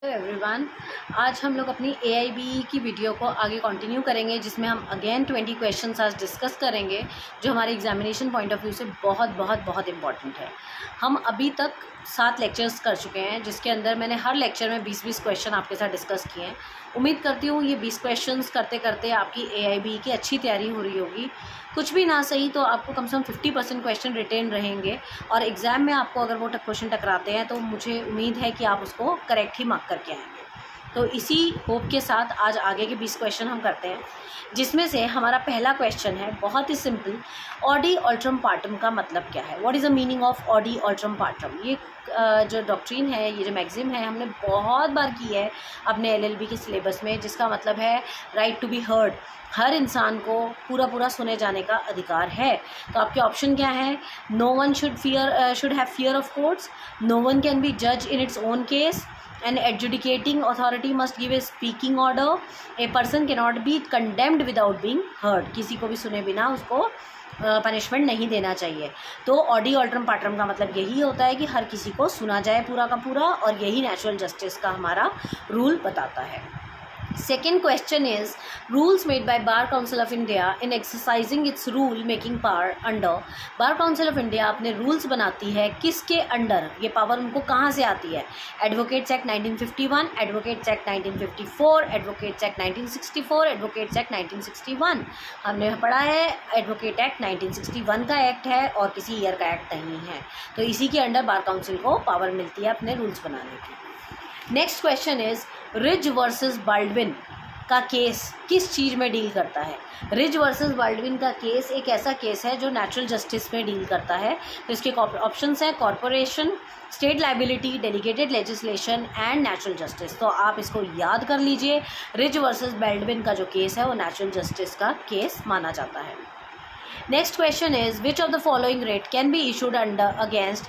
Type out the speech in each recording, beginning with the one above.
Hello everyone. आज हम लोग अपनी AIBE की वीडियो को आगे कंटिन्यू करेंगे, जिसमें हम अगेन 20 क्वेश्चंस आज डिस्कस करेंगे, जो हमारे एग्जामिनेशन पॉइंट ऑफ व्यू से बहुत बहुत बहुत इंपॉर्टेंट है। हम अभी तक 7 लेक्चर्स कर चुके हैं, जिसके अंदर मैंने हर लेक्चर में 20-20 क्वेश्चन आपके साथ डिस्कस किए हैं। उम्मीद करती हूँ ये 20 क्वेश्चंस करते करते आपकी AIBE की अच्छी तैयारी हो रही होगी। कुछ भी ना सही तो आपको कम से कम 50% क्वेश्चन रिटेन रहेंगे, और एग्ज़ाम में आपको अगर वो क्वेश्चन टकराते हैं तो मुझे उम्मीद है कि आप उसको करेक्ट ही मार्क करके आएंगे। तो इसी होप के साथ आज आगे के 20 क्वेश्चन हम करते हैं, जिसमें से हमारा पहला क्वेश्चन है बहुत ही सिंपल। ऑडी ऑल्ट्रम पार्टम का मतलब क्या है? What is the meaning of ऑडी ऑल्ट्रम पार्टम? ये जो डॉक्ट्रिन है, ये जो मैगज़ीन है, हमने बहुत बार की है अपने LLB के सिलेबस में, जिसका मतलब है राइट टू बी हर्ड। हर इंसान को पूरा सुने जाने का अधिकार है। तो आपके ऑप्शन क्या है? No one should have fear of courts, no one can be जज in its own case, an adjudicating authority must give a speaking order, a person cannot be condemned without being heard, किसी को भी सुने बिना उसको punishment नहीं देना चाहिए। तो ऑडी ऑल्ट्रम पार्टम का मतलब यही होता है कि हर किसी को सुना जाए पूरा का पूरा, और यही नेचुरल जस्टिस का हमारा रूल बताता है। Second question is rules made by Bar Council of India in exercising its rule making power under। Bar Council of India अपने रूल्स बनाती है किसके अंडर? ये पावर उनको कहाँ से आती है? Advocates act 1951, advocates act 1954, advocates act 1964, advocates act 1961। हमने पढ़ा है एडवोकेट एक्ट 1961 का एक्ट है और किसी ईयर का एक्ट नहीं है। तो इसी के अंडर बार काउंसिल को पावर मिलती है अपने रूल्स बनाने की। Next question is ridge versus Baldwin का केस किस चीज़ में डील करता है? रिज वर्सेस बाल्डविन का केस एक ऐसा केस है जो नेचुरल जस्टिस में डील करता है। तो इसके ऑप्शंस हैं corporation, state liability, delegated legislation and natural justice. तो आप इसको याद कर लीजिए, रिज वर्सेस बाल्डविन का जो केस है वो नेचुरल जस्टिस का केस माना जाता है। Next question is which of the following writ can be issued under against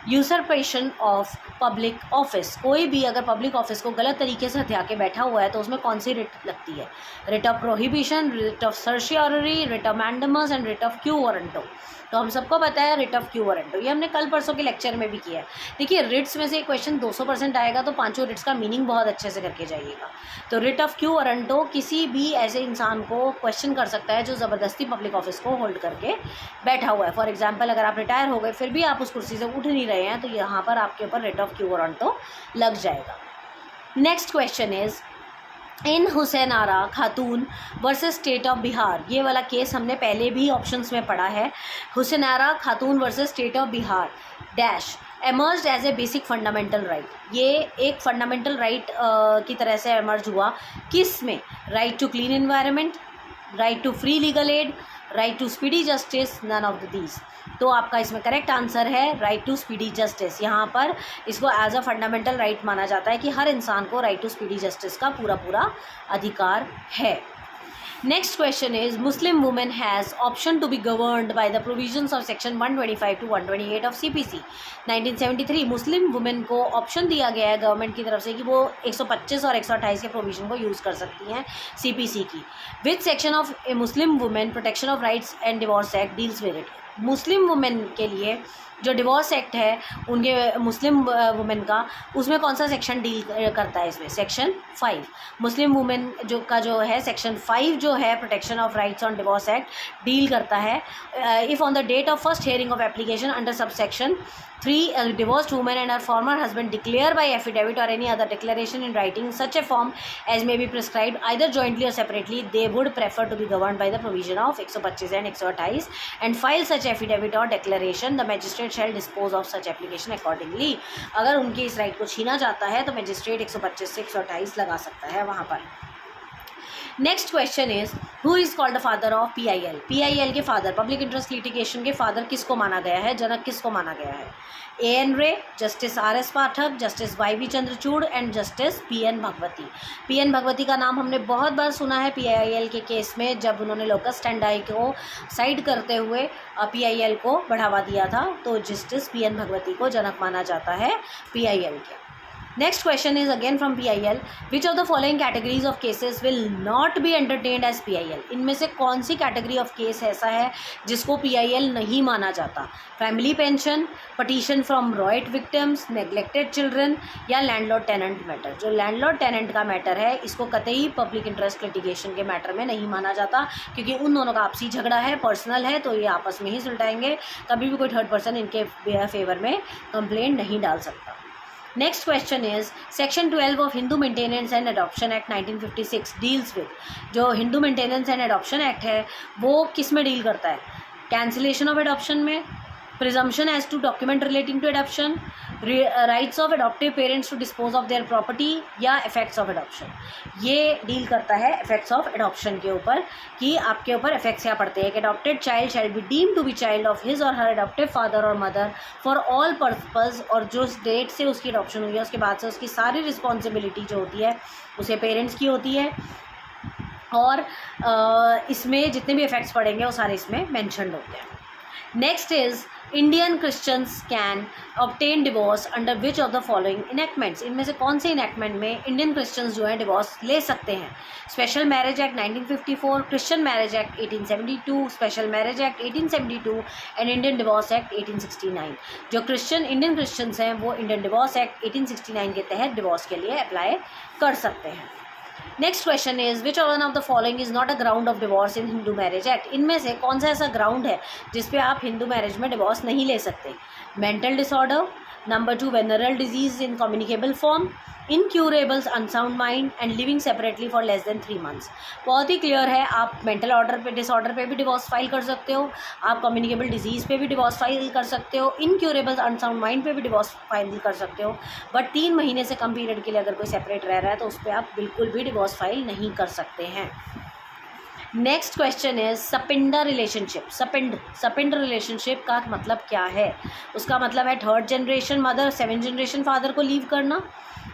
usurpation of public office? कोई भी अगर पब्लिक ऑफिस को गलत तरीके से हथिया के बैठा हुआ है तो उसमें कौन सी रिट लगती है? Writ of prohibition, writ of सर्शियरी, writ of mandamus and writ of quo warranto. तो हम सबको पता है रिट ऑफ क्यू वारंटो, ये हमने कल परसों के लेक्चर में भी किया है। देखिए रिट्स में से क्वेश्चन 200% आएगा, तो पांचों रिट्स का मीनिंग बहुत अच्छे से करके जाइएगा। तो रिट ऑफ क्यू वारंटो किसी भी ऐसे इंसान को क्वेश्चन कर सकता है जो ज़बरदस्ती पब्लिक ऑफिस को होल्ड करके बैठा हुआ है। फॉर एग्जाम्पल, अगर आप रिटायर हो गए फिर भी आप उस कुर्सी से उठ नहीं रहे हैं, तो यहाँ पर आपके ऊपर रिट ऑफ क्यू वारंटो लग जाएगा। Next question is in Hussain Ara Khatoon versus state of Bihar. ये वाला केस हमने पहले भी ऑप्शंस में पढ़ा है। Hussain Ara Khatoon versus state of Bihar dash emerge as a basic fundamental right. ये एक फंडामेंटल राइट की तरह से एमर्ज हुआ। किस में? Right to clean environment, right to free legal aid, right to speedy justice, none of the these. तो आपका इसमें करेक्ट आंसर है राइट टू स्पीडी जस्टिस। यहाँ पर इसको एज अ फंडामेंटल राइट माना जाता है कि हर इंसान को राइट टू स्पीडी जस्टिस का पूरा अधिकार है। Next question is Muslim women has option to be governed by the provisions of section 125 to 128 of CPC 1973। Muslim women को ऑप्शन दिया गया है गवर्नमेंट की तरफ से कि वो 125 और 128 के प्रोविजन को यूज़ कर सकती हैं CPC की। Which section of A Muslim women protection of rights and divorce act deals with it? Muslim women के लिए जो डिवोर्स एक्ट है उनके मुस्लिम वुमेन का, उसमें कौन सा सेक्शन डील करता है? इसमें सेक्शन 5। मुस्लिम वुमेन जो है सेक्शन 5 जो है protection of rights on divorce act deal करता है। If on the date of first hearing of application under sub section 3 a divorced woman and her former husband declare by affidavit or any other declaration in writing such a form as may be prescribed either jointly or separately, they would prefer to be governed by the provision of 125 and 128 and file such affidavit or declaration, the magistrate shall dispose of such application accordingly। अगर उनकी इस right को छीना जाता है तो magistrate 125 से 128 लगा सकता है वहाँ पर। Next question is who is called the father of PIL? PIL के फादर, पब्लिक इंटरेस्ट लिटिगेशन के फादर किसको माना गया है? जनक किसको माना गया है? AN रे, justice RS Pathak, justice YV Chandrachud and justice PN Bhagwati. PN Bhagwati का नाम हमने बहुत बार सुना है PIL के केस में, जब उन्होंने लोकस स्टैंडाई को साइड करते हुए PIL को बढ़ावा दिया था, तो जस्टिस PN भगवती को जनक माना जाता है PIL के। Next question is again from PIL, which of the following categories of cases will not be entertained as PIL। इनमें से कौन सी कैटेगरी ऑफ केस ऐसा है जिसको PIL नहीं माना जाता? Family pension, petition from riot victims, neglected children या लैंडलॉर्ड टेनेंट मैटर। जो लैंडलॉर्ड टेनेंट का मैटर है इसको कतई पब्लिक इंटरेस्ट लिटिगेशन के मैटर में नहीं माना जाता, क्योंकि उन दोनों का आपसी झगड़ा है, पर्सनल है, तो ये आपस में ही सुलझाएंगे, कभी भी कोई थर्ड पर्सन इनके फेवर में कंप्लेंट नहीं डाल सकता। Next question is section 12 of Hindu Maintenance and Adoption Act 1956 deals with. जो Hindu Maintenance and Adoption Act है वो किस में डील करता है? कैंसिलेशन ऑफ अडॉप्शन में, presumption as to document relating to adoption, rights of adoptive parents to dispose of their property या effects of adoption. ये डील करता है इफेक्ट्स ऑफ अडॉप्शन के ऊपर कि आपके ऊपर इफेक्ट्स क्या पड़ते हैं। Adopted child shall be deemed to be child of his or her adoptive father or mother for all purpose, और जो डेट से उसकी अडॉप्शन हुई है उसके बाद से उसकी सारी रिस्पॉन्सिबिलिटी जो होती है उसे पेरेंट्स की होती है, और इसमें जितने भी इफेक्ट्स पड़ेंगे वो सारे इसमें मैंशनड होते हैं। Next is Indian Christians can obtain divorce under which of the following enactments. इनमें से कौन से इनैक्टमेंट में इंडियन क्रिश्चियंस जो है डिवोर्स ले सकते हैं? Special marriage act 1954, Christian marriage act 1872, special marriage act 1872 and Indian divorce act 1869। जो इंडियन क्रिश्चियंस हैं वो इंडियन डिवोर्स एक्ट 1869 के तहत डिवोर्स के लिए अप्लाई कर सकते हैं। Next question is which one of the following is not a ground of divorce in Hindu Marriage act. इनमें से कौन सा ऐसा ग्राउंड है जिस पे आप हिंदू मैरिज में डिवोर्स नहीं ले सकते? Mental disorder, number 2 venereal disease in communicable form, incurables unsound mind and living separately for less than 3 months. बहुत ही क्लियर है, आप मेंटल डिसऑर्डर पे भी डिवोर्स फाइल कर सकते हो, आप कम्युनिकेबल डिजीज़ पे भी डिवोर्स फाइल कर सकते हो, इनक्यूरेबल्स अनसाउंड माइंड पे भी डिवोर्स फाइल कर सकते हो, बट 3 महीने से कम पीरियड के लिए अगर कोई सेपरेट रह रहा है तो उस पर आप बिल्कुल भी डिवोर्स फाइल नहीं कर सकते हैं। Next question is sapinda relationship. Sapinda relationship का मतलब क्या है? उसका मतलब है third generation mother 7th generation father को लीव करना,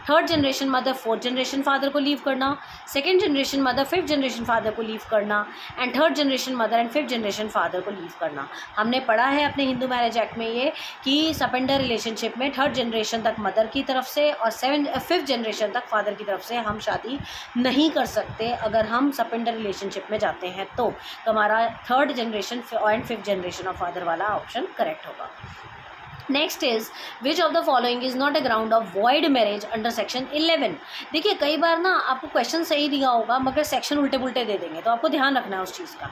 third generation mother 4th generation father को लीव करना, second generation mother 5th generation father को लीव करना, and third generation mother and 5th generation father को लीव करना। हमने पढ़ा है अपने हिंदू मैरिज एक्ट में ये कि सपेंडर रिलेशनशिप में थर्ड जनरेशन तक मदर की तरफ से और 5th जनरेशन तक फादर की तरफ से हम शादी नहीं कर सकते। अगर हम सपेंडर रिलेशनशिप में जाते हैं तो हमारा third generation and 5th generation of father वाला ऑप्शन करेक्ट होगा। Next is which of the following is not a ground of void marriage under section 11। देखिए कई बार ना आपको क्वेश्चन सही दिया होगा मगर सेक्शन उल्टे पुल्टे दे देंगे, तो आपको ध्यान रखना है उस चीज़ का।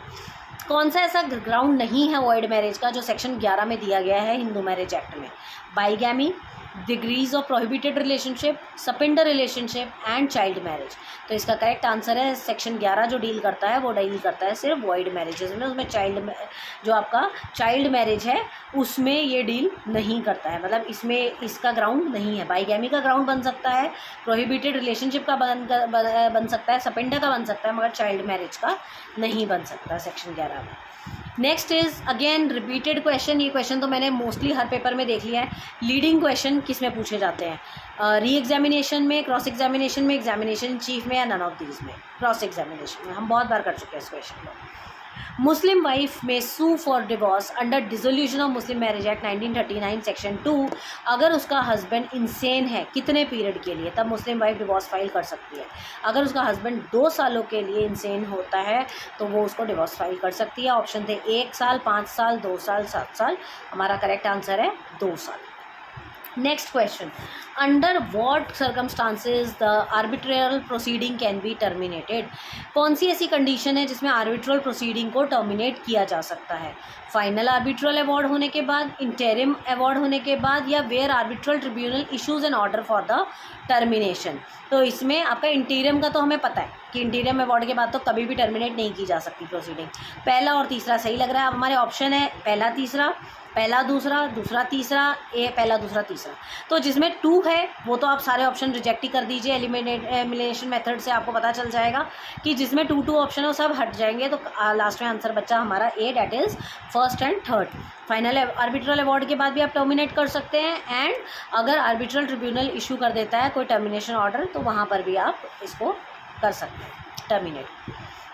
कौन सा ऐसा ग्राउंड नहीं है वॉइड मैरिज का जो सेक्शन 11 में दिया गया है हिंदू मैरिज एक्ट में? Bigamy, degrees of prohibited relationship, sapinda relationship and child marriage. तो इसका करेक्ट आंसर है सेक्शन 11 जो डील करता है वो डील करता है सिर्फ वॉइड मैरिजेज में। उसमें जो आपका चाइल्ड मैरिज है उसमें ये डील नहीं करता है, मतलब इसमें इसका ग्राउंड नहीं है। बाइगैमी का ग्राउंड बन सकता है, प्रोहिबिटेड रिलेशनशिप का बन सकता है, सपेंडर का बन सकता है, मगर चाइल्ड मैरिज का नहीं बन सकता सेक्शन 11 में। Next is again repeated question. ये क्वेश्चन तो मैंने मोस्टली हर पेपर में देख लिया है। लीडिंग क्वेश्चन किस में पूछे जाते हैं? री एग्जामिनेशन में, क्रॉस एग्जामिनेशन में, एग्जामिनेशन इन चीफ में, या नन ऑफ दीज में? क्रॉस एग्जामिनेशन में। हम बहुत बार कर चुके हैं इस क्वेश्चन को। Muslim wife may sue for divorce under dissolution of Muslim marriage act 1939 section 2 अगर उसका हस्बैंड इंसेन है कितने पीरियड के लिए, तब मुस्लिम वाइफ डिवोर्स फाइल कर सकती है। अगर उसका हस्बैंड 2 सालों के लिए इंसेन होता है तो वो उसको डिवोर्स फाइल कर सकती है। ऑप्शन थे 1 साल, 5 साल, 2 साल, 7 साल। हमारा करेक्ट आंसर है 2 साल। Next question, under what circumstances the arbitral proceeding can be terminated. कौन सी ऐसी कंडीशन है जिसमें आर्बिट्रल प्रोसीडिंग को टर्मिनेट किया जा सकता है? फाइनल आर्बिट्रल अवार्ड होने के बाद, इंटरिम अवार्ड होने के बाद, या where arbitral tribunal issues an order for the termination. तो इसमें आपका इंटीरियम का तो हमें पता है कि इंटीरियम अवार्ड के बाद तो कभी भी टर्मिनेट नहीं की जा सकती प्रोसीडिंग। पहला और तीसरा सही लग रहा है। अब हमारे ऑप्शन है पहला तीसरा, पहला दूसरा, दूसरा तीसरा, पहला दूसरा तीसरा। तो जिसमें 2 है वो तो आप सारे ऑप्शन रिजेक्ट ही कर दीजिए। एलिमिनेशन मेथड से आपको पता चल जाएगा कि जिसमें 2 ऑप्शन है वो सब हट जाएंगे। तो लास्ट में आंसर बच्चा हमारा A, that is first and third. Final arbitral award के बाद भी आप टर्मिनेट कर सकते हैं, एंड अगर आर्बिट्रल ट्रिब्यूनल इशू कर देता है कोई टर्मिनेशन ऑर्डर तो वहाँ पर भी आप इसको कर सकते हैं। terminate.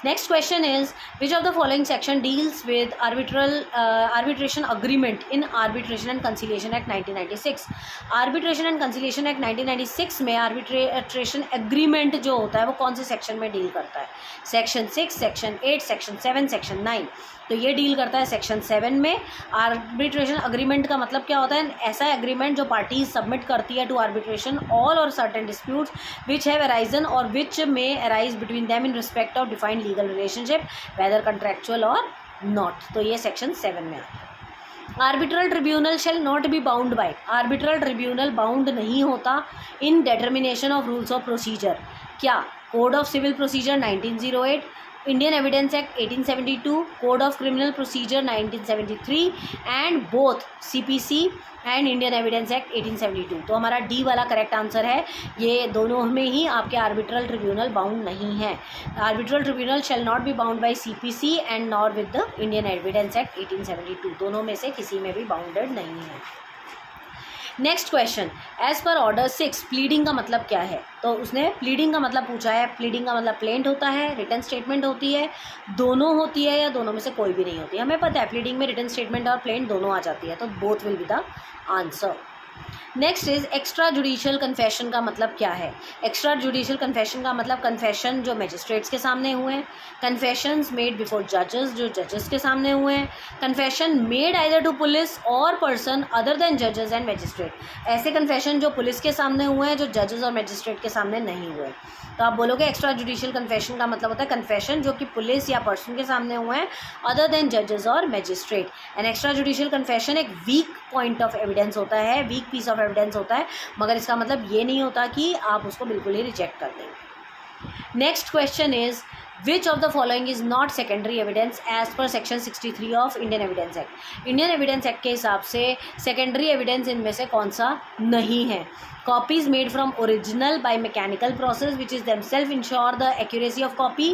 Next question is, which of the following section deals with arbitration agreement in Arbitration and Conciliation Act 1996? Arbitration and Conciliation Act 1996 में arbitration agreement जो होता है वो कौन से सेक्शन में डील करता है? Section 6, section 8, section 7, section 9. तो ये डील करता है सेक्शन 7 में. आर्बिट्रेशन अग्रीमेंट का मतलब क्या होता है? ऐसा एग्रीमेंट जो पार्टीज सबमिट करती है to arbitration all or certain disputes which have arisen or which may arise between them in respect of defined legal relationship whether contractual or not. तो ये सेक्शन 7 में आता है. Arbitral tribunal shall not be bound by. Arbitral tribunal bound नहीं होता in determination of rules of procedure. क्या? Code of civil procedure 1908, Indian evidence act 1872, code of criminal procedure 1973 and both CPC and Indian evidence act 1872. तो हमारा D वाला correct answer है. ये दोनों में ही आपके आर्बिट्रल ट्रिब्यूनल बाउंड नहीं है. Arbitral tribunal shall not be bound bye CPC and nor with the Indian evidence act 1872. दोनों में से किसी में भी बाउंडेड नहीं है. Next question, as per order 6 pleading का मतलब क्या है? तो उसने प्लीडिंग का मतलब पूछा है. प्लीडिंग का मतलब प्लेंट होता है, रिटन स्टेटमेंट होती है, दोनों होती है या दोनों में से कोई भी नहीं होती. हमें पता है प्लीडिंग में रिटन स्टेटमेंट और प्लेंट दोनों आ जाती है, तो both will be the answer. Next is extra judicial confession का मतलब क्या है? एक्स्ट्रा जुडिशियल कन्फेशन का मतलब कन्फेशन जो मैजिस्ट्रेट्स के सामने हुए हैं, कन्फेशंस मेड बिफोर जजेस जो जजेस के सामने हुए हैं, confession made either to police or person other than जजेस एंड मैजिस्ट्रेट. ऐसे कन्फेशन जो पुलिस के सामने हुए हैं जो जजेस और मैजिस्ट्रेट के सामने नहीं हुए. तो आप बोलोगे एक्स्ट्रा जुडिशियल कन्फेशन का मतलब होता है कन्फेशन जो कि पुलिस या पर्सन के सामने हुए हैं अदर देन जजेस और magistrate. And extra judicial confession एक वीक पॉइंट ऑफ एविडेंस होता है, वीक पीस ऑफ एविडेंस होता है, मगर इसका मतलब ये नहीं होता कि आप उसको बिल्कुल ही रिजेक्ट कर देंगे. Next question is, which of the following is not secondary evidence as per section 63 of Indian evidence act? Indian evidence act के हिसाब से सेकेंडरी एविडेंस इनमें से कौन सा नहीं है? copies made from original by mechanical process which is themselves ensure the accuracy of copy,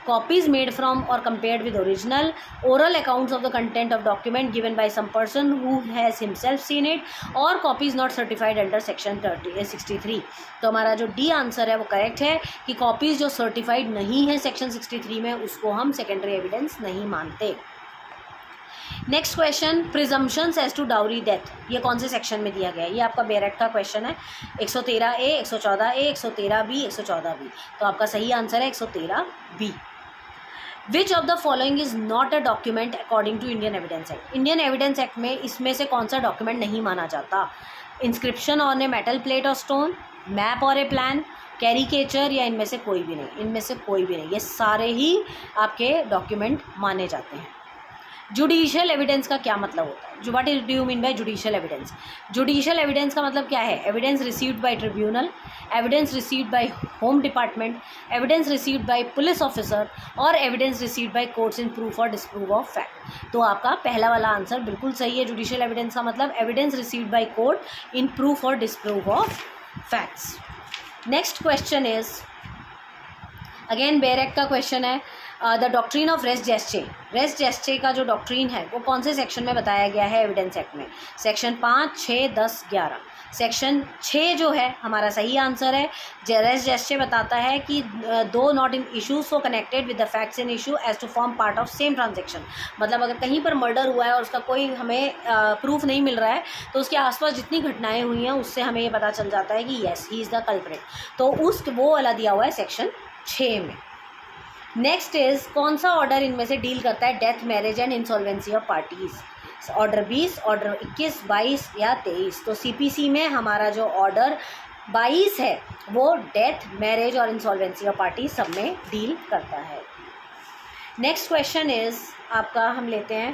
copies made from or compared with original, oral accounts of the content of document given by some person who has himself seen it, और copies not certified under section 63. तो हमारा जो D answer है वो correct है कि copies जो certified नहीं है सेक्शन 63 में उसको हम सेकेंडरी एविडेंस नहीं मानते. Next question, presumptions as to dowry death, ये कौन से सेक्शन में दिया गया है? ये आपका बेरेट का क्वेश्चन है. 113A, 114A, 113B, 114B. तो आपका सही आंसर है 113B. Which of the following is not a document according to Indian evidence act? Indian evidence act में इसमें से कौन सा डॉक्यूमेंट नहीं माना जाता? Inscription on a metal plate or stone, map or a plan, caricature, या इनमें से कोई भी नहीं? इनमें से कोई भी नहीं. ये सारे ही आपके डॉक्यूमेंट माने जाते हैं. जुडिशियल एविडेंस का क्या मतलब होता है? What is do you mean by judicial evidence? Judicial evidence का मतलब क्या है? Evidence received by tribunal, evidence received by home department, evidence received by police officer or evidence received by courts in proof or disprove of fact. तो आपका पहला वाला answer बिल्कुल सही है. जुडिशियल एविडेंस का मतलब evidence received by court in proof or disprove of facts. Next question is again bare act का क्वेश्चन है. द डॉक्ट्रीन ऑफ रेस जेस्चे, रेस जेस्चे का जो डॉक्ट्रीन है वो कौन से सेक्शन में बताया गया है एविडेंस एक्ट में? सेक्शन 5, 6, 10, 11. सेक्शन 6 जो है हमारा सही आंसर है. रेस जेस्चे बताता है कि though not in issues so connected with the facts in issue as to form part of same transaction. मतलब अगर कहीं पर मर्डर हुआ है और उसका कोई हमें प्रूफ नहीं मिल रहा है तो उसके आसपास जितनी घटनाएं हुई हैं उससे हमें ये पता चल जाता है कि yes he is the culprit. तो वो वाला दिया हुआ है सेक्शन 6 में. नेक्स्ट इज, कौन सा ऑर्डर इनमें से डील करता है death, marriage and insolvency of parties? Order 20, order 21, 22 या 23. तो CPC में हमारा जो ऑर्डर 22 है वो डेथ, मैरिज और इंसॉल्वेंसी ऑफ पार्टीज सब में डील करता है. नेक्स्ट क्वेश्चन इज आपका हम लेते हैं,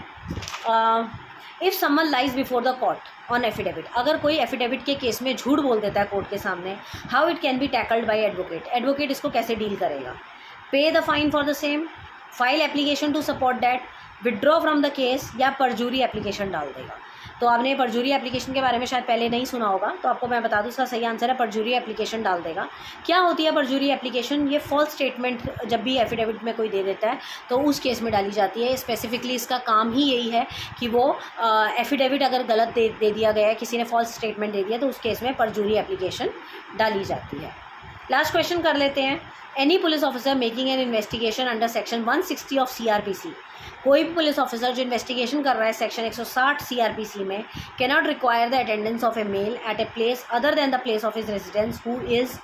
if someone lies before the court on affidavit, अगर कोई एफिडेविट के केस में झूठ बोल देता है कोर्ट के सामने, how it can be tackled by advocate? Advocate इसको कैसे डील करेगा? Pay the fine for the same, file application to support that, withdraw from the case, या परजूरी एप्लीकेशन डाल देगा? तो आपने परजूरी एप्लीकेशन के बारे में शायद पहले नहीं सुना होगा, तो आपको मैं बता दूं इसका सही आंसर है परजूरी एप्लीकेशन डाल देगा. क्या होती है परजूरी एप्लीकेशन? ये फॉल्स स्टेटमेंट जब भी एफिडेविट में कोई दे देता है तो उस केस में डाली जाती है. स्पेसिफिकली इसका काम ही यही है कि वो एफिडेविट अगर गलत दे दिया गया है, किसी ने फॉल्स स्टेटमेंट दे दिया, तो उस केस में परजूरी एप्लीकेशन डाली जाती है. लास्ट क्वेश्चन कर लेते हैं। Any police officer making an investigation under section 160 of CRPC, कोई भी पुलिस ऑफिसर जो इन्वेस्टिगेशन कर रहा है सेक्शन 160 CRPC में, can not require the attendance of a male at a place other than the place of his residence who is,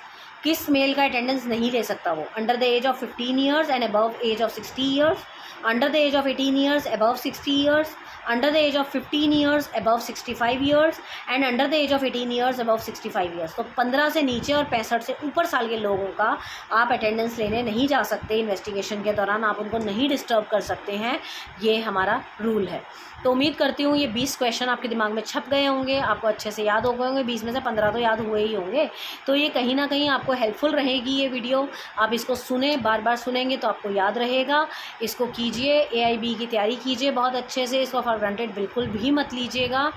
किस male का attendance नहीं ले सकता वो, under the age of 15 years and above age of 60 years, under the age of 18 years above 60 years, under the age of 15 years above 65 years and under the age of 18 years above 65 years. तो 15 से नीचे और 65 से ऊपर साल के लोगों का आप अटेंडेंस लेने नहीं जा सकते, इन्वेस्टिगेशन के दौरान आप उनको नहीं डिस्टर्ब कर सकते हैं, ये हमारा रूल है। तो उम्मीद करती हूँ ये 20 क्वेश्चन आपके दिमाग में छप गए होंगे, आपको अच्छे से याद हो गए होंगे, 20 में से 15 तो याद हुए ही होंगे। तो ये कहीं ना कहीं आपको हेल्पफुल रहेगी ये वीडियो, आप इसको सुने, बार बार सुनेंगे तो आपको याद रहेगा। इसको कीजिए, AIB की तैयारी कीजिए बहुत अच्छे से, इसको फॉर ग्रांटेड बिल्कुल भी मत लीजिएगा।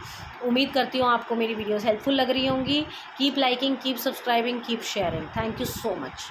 उम्मीद करती हूँ आपको मेरी वीडियोज़ हेल्पफुल लग रही होंगी। Keep liking, keep subscribing, keep sharing. Thank you so much.